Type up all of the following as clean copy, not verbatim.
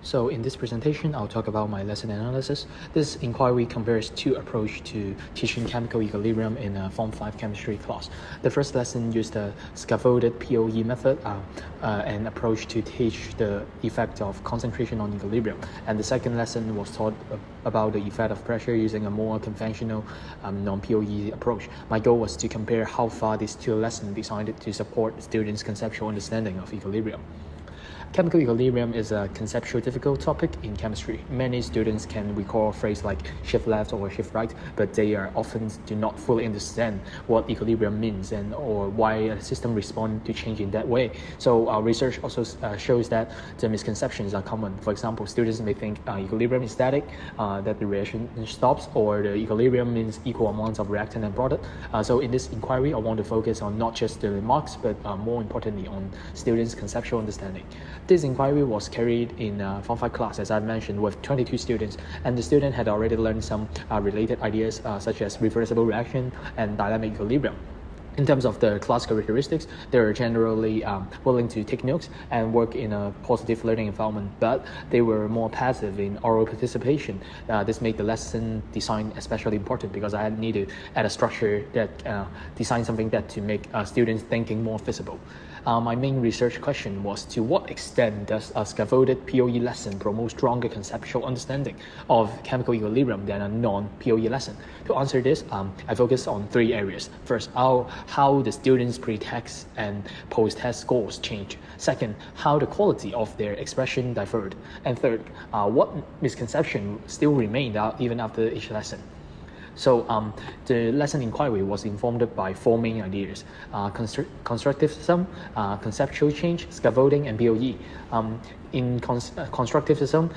So in this presentation, I'll talk about my lesson analysis. This inquiry compares two approaches to teaching chemical equilibrium in a Form 5 chemistry class. The first lesson used the scaffolded POE method, an approach to teach the effect of concentration on equilibrium. And the second lesson was taught about the effect of pressure using a more conventional non-POE approach. My goal was to compare how far these two lessons designed to support students' conceptual understanding of equilibrium. Chemical equilibrium is a conceptual difficult topic in chemistry. Many students can recall a phrase like shift left or shift right, but they often do not fully understand what equilibrium means or why a system responds to change in that way. So our research also shows that the misconceptions are common. For example, students may think equilibrium is static, that the reaction stops, or the equilibrium means equal amounts of reactant and product. So in this inquiry, I want to focus on not just the remarks, but more importantly on students' conceptual understanding. This inquiry was carried in Form 5 class, as I mentioned, with 22 students, and the student had already learned some related ideas such as reversible reaction and dynamic equilibrium. In terms of the class characteristics, they are generally willing to take notes and work in a positive learning environment, but they were more passive in oral participation. This made the lesson design especially important because I need to add a structure that design something that to make students' thinking more visible. My main research question was, to what extent does a scaffolded POE lesson promote stronger conceptual understanding of chemical equilibrium than a non-POE lesson? To answer this, I focused on three areas. First, how the students' pre-test and post-test scores change. Second, how the quality of their expression differed. And third, what misconceptions still remained even after each lesson. So the lesson inquiry was informed by four main ideas: constructivism, conceptual change, scaffolding, and POE. In constructivism,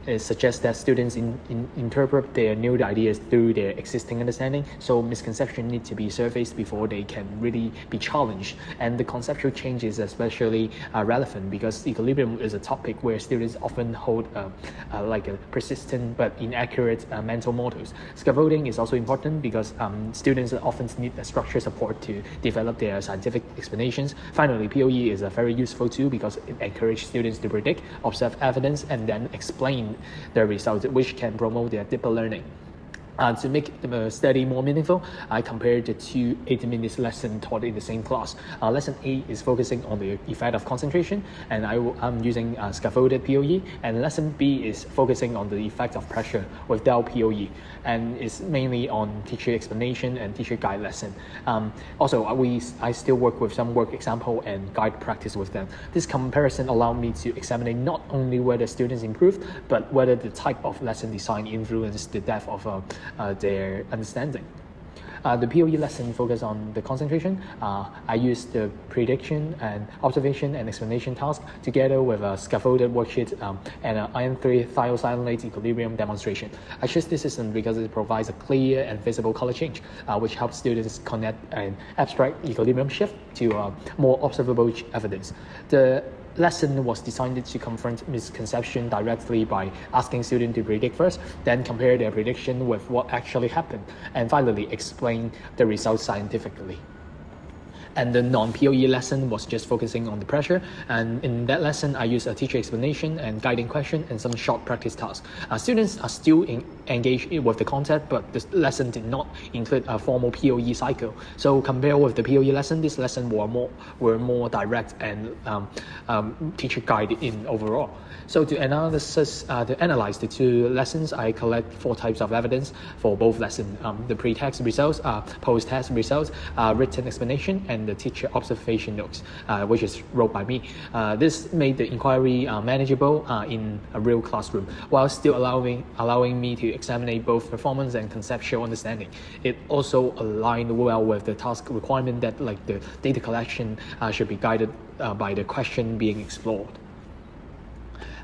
it suggests that students interpret their new ideas through their existing understanding, so misconceptions need to be surfaced before they can really be challenged. And the conceptual change is especially relevant because equilibrium is a topic where students often hold like a persistent but inaccurate mental models. Scaffolding is also important because students often need a structured support to develop their scientific explanations. Finally, POE is a very useful tool because it encourages students to predict, observe evidence, and then explain the results, which can promote their deeper learning. To make the study more meaningful, I compared the two 80-minute lessons taught in the same class. Lesson A is focusing on the effect of concentration, and I'm using scaffolded POE, and lesson B is focusing on the effect of pressure without POE, and it's mainly on teacher explanation and teacher guide lesson. Also, I still work with some work example and guide practice with them. This comparison allowed me to examine not only whether students improved, but whether the type of lesson design influenced the depth of their understanding. The POE lesson focused on the concentration. I used the prediction and observation and explanation task together with a scaffolded worksheet and an iron 3 thiocyanate equilibrium demonstration. I chose this system because it provides a clear and visible color change, which helps students connect an abstract equilibrium shift to more observable evidence. The lesson was designed to confront misconception directly by asking students to predict first, then compare their prediction with what actually happened, and finally explain the results scientifically. And the non-POE lesson was just focusing on the pressure, and in that lesson I used a teacher explanation and guiding question and some short practice tasks. Students are still engaged with the content, but this lesson did not include a formal POE cycle. So compared with the POE lesson, this lesson were more direct and teacher guided in overall. So to analyze the two lessons, I collect 4 types of evidence for both lessons: the pre-test results, post-test results, written explanation, and the teacher observation notes, which is wrote by me. This made the inquiry manageable in a real classroom, while still allowing me to examine both performance and conceptual understanding. It also aligned well with the task requirement that the data collection should be guided by the question being explored.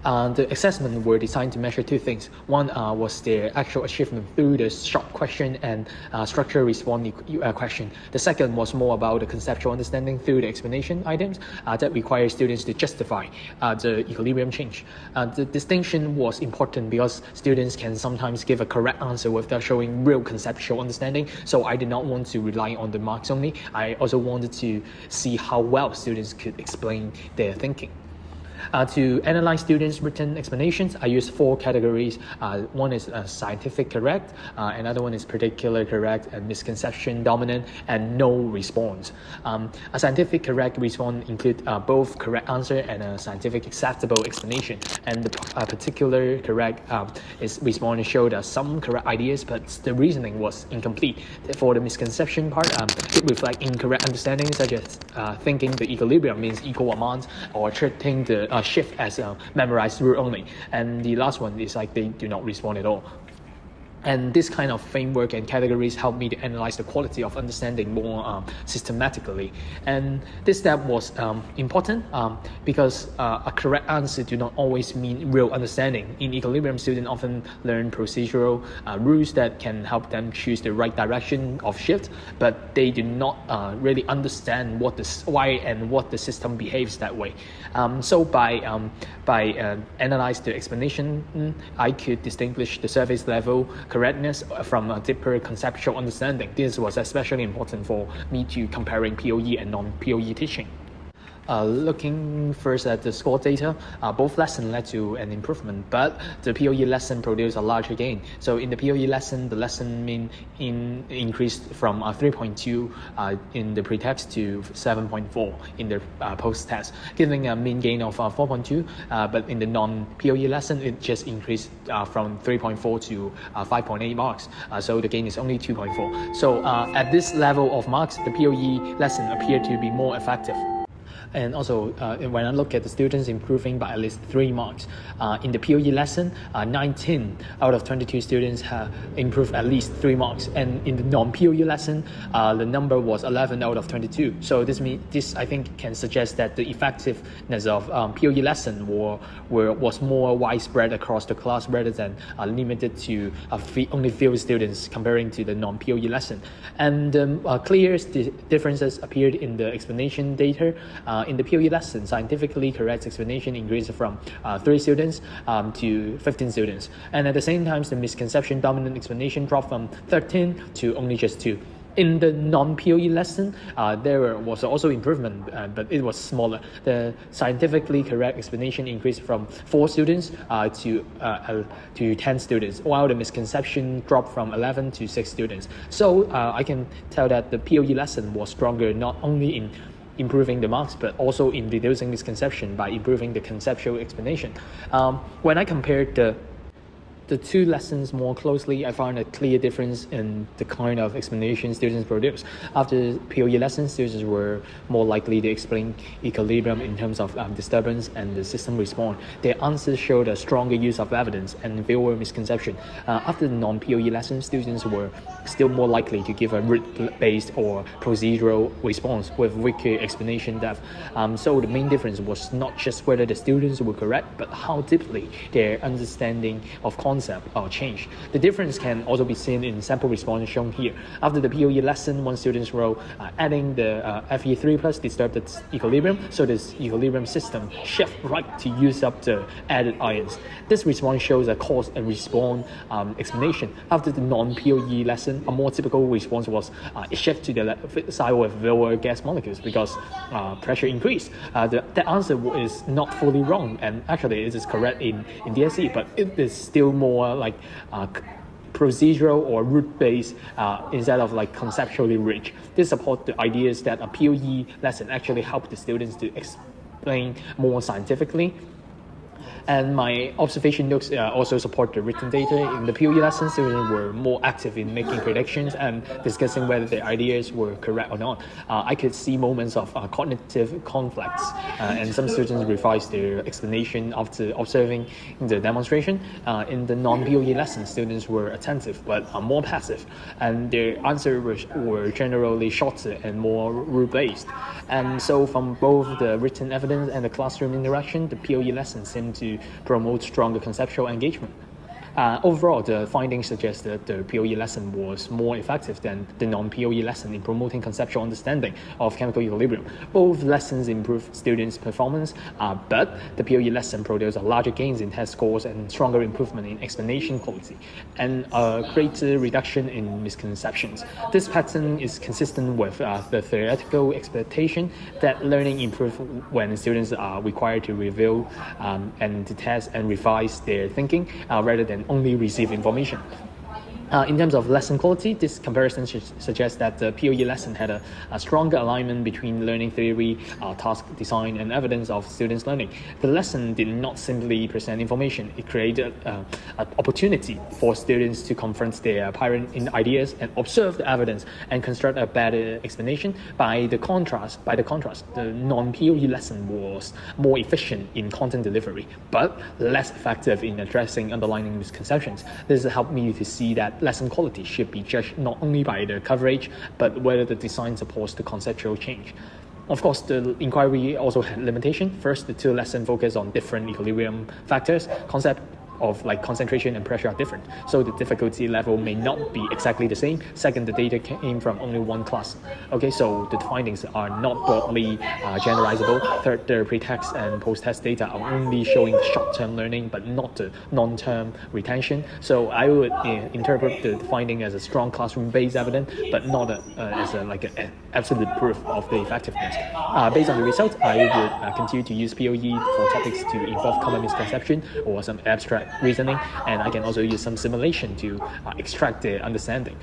The assessment were designed to measure 2 things. One was their actual achievement through the short question and structured response question. The second was more about the conceptual understanding through the explanation items that require students to justify the equilibrium change. The distinction was important because students can sometimes give a correct answer without showing real conceptual understanding, so I did not want to rely on the marks only. I also wanted to see how well students could explain their thinking. To analyze students' written explanations, I use 4 categories. One is scientific correct, another one is particular correct, and misconception dominant, and no response. A scientific correct response includes both correct answer and a scientific acceptable explanation. And the particular correct response showed some correct ideas, but the reasoning was incomplete. For the misconception part, it reflects incorrect understanding, such as thinking the equilibrium means equal amounts, or treating the shift as a memorized rule only. And the last one is like they do not respond at all. And this kind of framework and categories help me to analyze the quality of understanding more systematically. And this step was important because a correct answer do not always mean real understanding. In equilibrium, students often learn procedural rules that can help them choose the right direction of shift, but they do not really understand why and what the system behaves that way. So by analyze the explanation, I could distinguish the surface level correctness from a deeper conceptual understanding. This was especially important for me to comparing POE and non-POE teaching. Looking first at the score data, both lessons led to an improvement, but the POE lesson produced a larger gain. So in the POE lesson, the lesson mean increased from 3.2 in the pre-test to 7.4 in the post-test, giving a mean gain of 4.2. But in the non-POE lesson, it just increased from 3.4 to 5.8 marks. So the gain is only 2.4. So at this level of marks, the POE lesson appeared to be more effective. And also, when I look at the students improving by at least 3 marks, in the POE lesson, 19 out of 22 students have improved at least 3 marks. And in the non-POE lesson, the number was 11 out of 22. So this I think can suggest that the effectiveness of POE lesson was more widespread across the class rather than limited to only few students comparing to the non-POE lesson. And clear differences appeared in the explanation data. In the POE lesson, scientifically correct explanation increased from 3 students to 15 students. And at the same time, the misconception dominant explanation dropped from 13 to only just 2. In the non-POE lesson, there was also improvement, but it was smaller. The scientifically correct explanation increased from 4 students to 10 students, while the misconception dropped from 11 to 6 students. So I can tell that the POE lesson was stronger not only in improving the marks, but also in reducing misconception by improving the conceptual explanation. When I compared the 2 lessons more closely, I found a clear difference in the kind of explanation students produce. After POE lessons, students were more likely to explain equilibrium in terms of disturbance and the system response. Their answers showed a stronger use of evidence and fewer misconception. After the non-POE lessons, students were still more likely to give a root-based or procedural response with weaker explanation depth. So the main difference was not just whether the students were correct, but how deeply their understanding of concept or change. The difference can also be seen in sample response shown here. After the POE lesson, one student wrote, adding the Fe3 plus disturbed the equilibrium, so this equilibrium system shift right to use up the added ions. This response shows a cause and response explanation. After the non-POE lesson, a more typical response was it shift to the side with lower gas molecules because pressure increased. The answer is not fully wrong, and actually it is correct in DSE, but it is still more like procedural or root-based instead of like conceptually rich. This supports the ideas that a POE lesson actually helped the students to explain more scientifically. And my observation notes also support the written data. In the POE lessons, students were more active in making predictions and discussing whether their ideas were correct or not. I could see moments of cognitive conflicts, and some students revised their explanation after observing the demonstration. In the non-POE lessons, students were attentive but more passive, and their answers were generally shorter and more rule-based. And so from both the written evidence and the classroom interaction, the POE lessons seemed to promote stronger conceptual engagement. Overall, the findings suggest that the POE lesson was more effective than the non-POE lesson in promoting conceptual understanding of chemical equilibrium. Both lessons improve students' performance, but the POE lesson produced larger gains in test scores and stronger improvement in explanation quality, and a greater reduction in misconceptions. This pattern is consistent with the theoretical expectation that learning improves when students are required to review and to test and revise their thinking rather than only receive information. In terms of lesson quality, this comparison suggests that the POE lesson had a stronger alignment between learning theory, task design, and evidence of students' learning. The lesson did not simply present information, it created an opportunity for students to confront their prior ideas and observe the evidence and construct a better explanation. By the contrast, the non-POE lesson was more efficient in content delivery, but less effective in addressing underlying misconceptions. This helped me to see that lesson quality should be judged not only by the coverage, but whether the design supports the conceptual change. Of course, the inquiry also had limitation. First, the two lessons focus on different equilibrium factors. Concept of concentration and pressure are different, so the difficulty level may not be exactly the same. Second, the data came from only one class. Okay, so the findings are not broadly generalizable. Third, the pre-test and post-test data are only showing short-term learning, but not the long-term retention. So I would interpret the finding as a strong classroom-based evidence, but not as an absolute proof of the effectiveness. Based on the results, I would continue to use POE for topics to involve common misconception or some abstract reasoning, and I can also use some simulation to extract the understanding.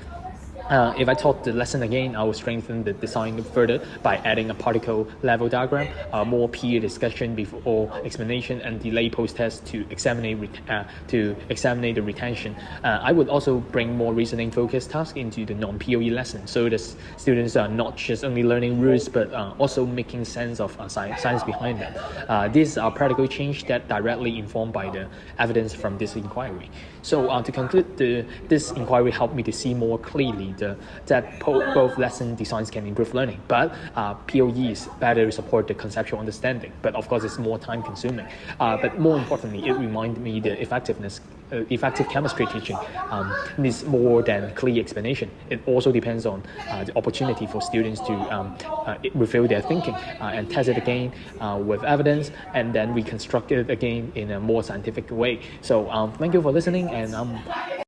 If I taught the lesson again, I will strengthen the design further by adding a particle level diagram, more peer discussion before explanation, and delay post-test to examine the retention. I would also bring more reasoning-focused tasks into the non-POE lesson, so the students are not just only learning rules, but also making sense of science behind them. These are practical change that directly informed by the evidence from this inquiry. So to conclude, this inquiry helped me to see more clearly that both lesson designs can improve learning, but POEs better support the conceptual understanding. But of course, it's more time consuming. But more importantly, it reminded me the effective chemistry teaching needs more than clear explanation. It also depends on the opportunity for students to review their thinking and test it again with evidence, and then reconstruct it again in a more scientific way. So thank you for listening, and